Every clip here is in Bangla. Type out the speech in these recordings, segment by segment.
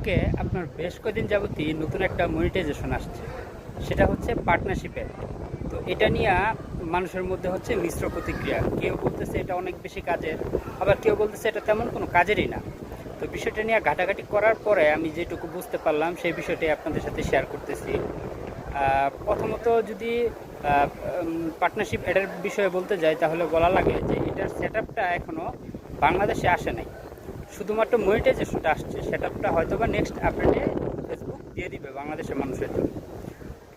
ফেসবুকে আপনার বেশ কয়েকদিন যাবতই নতুন একটা মনিটাইজেশন আসছে, সেটা হচ্ছে পার্টনারশিপের। তো এটা নিয়ে মানুষের মধ্যে হচ্ছে মিশ্র প্রতিক্রিয়া। কেউ বলতেছে এটা অনেক বেশি কাজের, আবার কেউ বলতেছে এটা তেমন কোনো কাজেরই না। তো বিষয়টা নিয়ে ঘাটাঘাটি করার পরে আমি যেটুকু বুঝতে পারলাম সেই বিষয়টাই আপনাদের সাথে শেয়ার করতেছি। প্রথমত যদি পার্টনারশিপ এটার বিষয়ে বলতে যাই, তাহলে বলা লাগে যে এটার সেট আপটা এখনও বাংলাদেশে আসে নাই। শুধুমাত্র মনিটাইজেশনটা আসছে, সেট আপটা হয়তো বা নেক্সট আপডেটে ফেসবুক দিয়ে দিবে বাংলাদেশের মানুষের জন্য।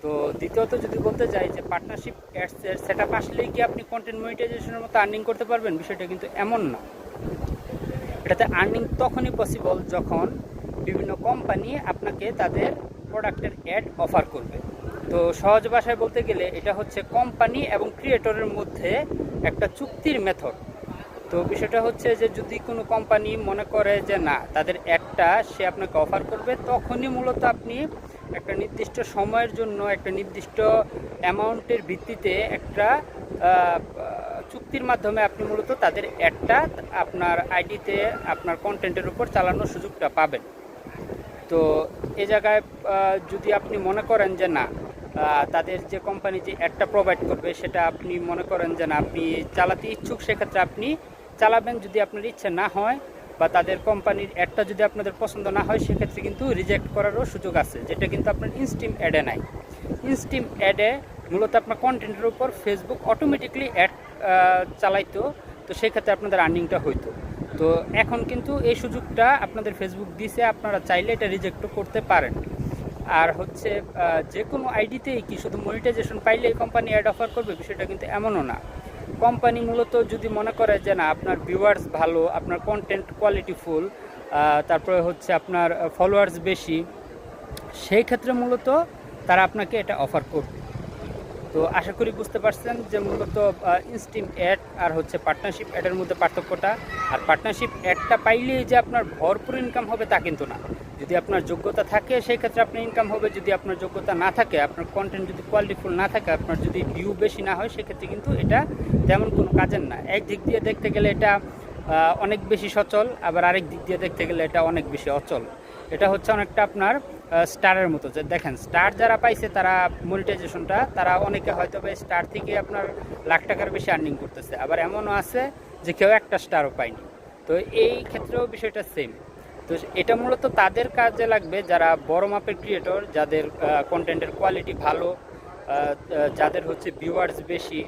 তো দ্বিতীয়ত যদি বলতে যাই যে পার্টনারশিপ অ্যাডসের সেট আপ আসলেই কি আপনি কন্টেন্ট মনিটাইজেশনের মতো আর্নিং করতে পারবেন, বিষয়টা কিন্তু এমন না। এটাতে আর্নিং তখনই পসিবল যখন বিভিন্ন কোম্পানি আপনাকে তাদের প্রোডাক্টের অ্যাড অফার করবে। তো সহজ ভাষায় বলতে গেলে এটা হচ্ছে কোম্পানি এবং ক্রিয়েটরের মধ্যে একটা চুক্তির মেথড। তো বিষয়টা হচ্ছে যে যদি কোনো কোম্পানি মনে করে যে না, তাদের অ্যাডটা সে আপনাকে অফার করবে, তখনই মূলত আপনি একটা নির্দিষ্ট সময়ের জন্য একটা নির্দিষ্ট অ্যামাউন্টের ভিত্তিতে একটা চুক্তির মাধ্যমে আপনি মূলত তাদের অ্যাডটা আপনার আইডিতে আপনার কন্টেন্টের উপর চালানোর সুযোগটা পাবেন। তো এ জায়গায় যদি আপনি মনে করেন যে না, তাদের যে কোম্পানি যে অ্যাডটা প্রোভাইড করবে সেটা আপনি মনে করেন যে না আপনি চালাতে ইচ্ছুক, সেক্ষেত্রে আপনি চালাবেন। যদি আপনার ইচ্ছে না হয় বা তাদের কোম্পানির অ্যাডটা যদি আপনাদের পছন্দ না হয়, সেক্ষেত্রে কিন্তু রিজেক্ট করারও সুযোগ আছে, যেটা কিন্তু আপনার ইনস্টিম অ্যাডে নাই। ইনস্টিম অ্যাডে মূলত আপনার কন্টেন্টের উপর ফেসবুক অটোমেটিকলি অ্যাড চালাইতো, তো সেক্ষেত্রে আপনাদের আর্নিংটা হইতো। তো এখন কিন্তু এই সুযোগটা আপনাদের ফেসবুক দিছে, আপনারা চাইলে এটা রিজেক্টও করতে পারেন। আর হচ্ছে যে কোনো আইডিতেই কি শুধু মনিটাইজেশন পাইলে এই কোম্পানি অ্যাড অফার করবে, বিষয়টা কিন্তু এমনও না। কোম্পানি মূলত যদি মনে করে যে না আপনার ভিউয়ার্স ভালো, আপনার কন্টেন্ট কোয়ালিটিফুল, তারপরে হচ্ছে আপনার ফলোয়ার্স বেশি, সেই ক্ষেত্রে মূলত তারা আপনাকে এটা অফার করবে। তো আশা করি বুঝতে পারছেন যে মূলত ইনস্টিম অ্যাড আর হচ্ছে পার্টনারশিপ অ্যাডের মধ্যে পার্থক্যটা। আর পার্টনারশিপ অ্যাডটা পাইলেই যে আপনার ভরপুর ইনকাম হবে তা কিন্তু না। যদি আপনার যোগ্যতা থাকে সেই ক্ষেত্রে আপনার ইনকাম হবে, যদি আপনার যোগ্যতা না থাকে, আপনার কন্টেন্ট যদি কোয়ালিটিফুল না থাকে, আপনার যদি ভিউ বেশি না হয়, সেক্ষেত্রে কিন্তু এটা তেমন কোনো কাজের না। এক দিক দিয়ে দেখতে গেলে এটা অনেক বেশি সচল, আবার আরেক দিক দিয়ে দেখতে গেলে এটা অনেক বেশি অচল। এটা হচ্ছে অনেকটা আপনার স্টারের মতো। যে দেখেন, স্টার যারা পাইছে তারা মনিটাইজেশনটা, তারা অনেকে হয়তো বা স্টার থেকে আপনার লাখ টাকার বেশি আর্নিং করতেছে, আবার এমনও আছে যে কেউ একটা স্টারও পায়নি। তো এই ক্ষেত্রেও বিষয়টা সেম। তো এটা মূলত তাদের কাজে লাগবে যারা বড় মাপের ক্রিয়েটর, যাদের কন্টেন্টের কোয়ালিটি ভালো, যাদের হচ্ছে ভিউয়ার্স বেশি,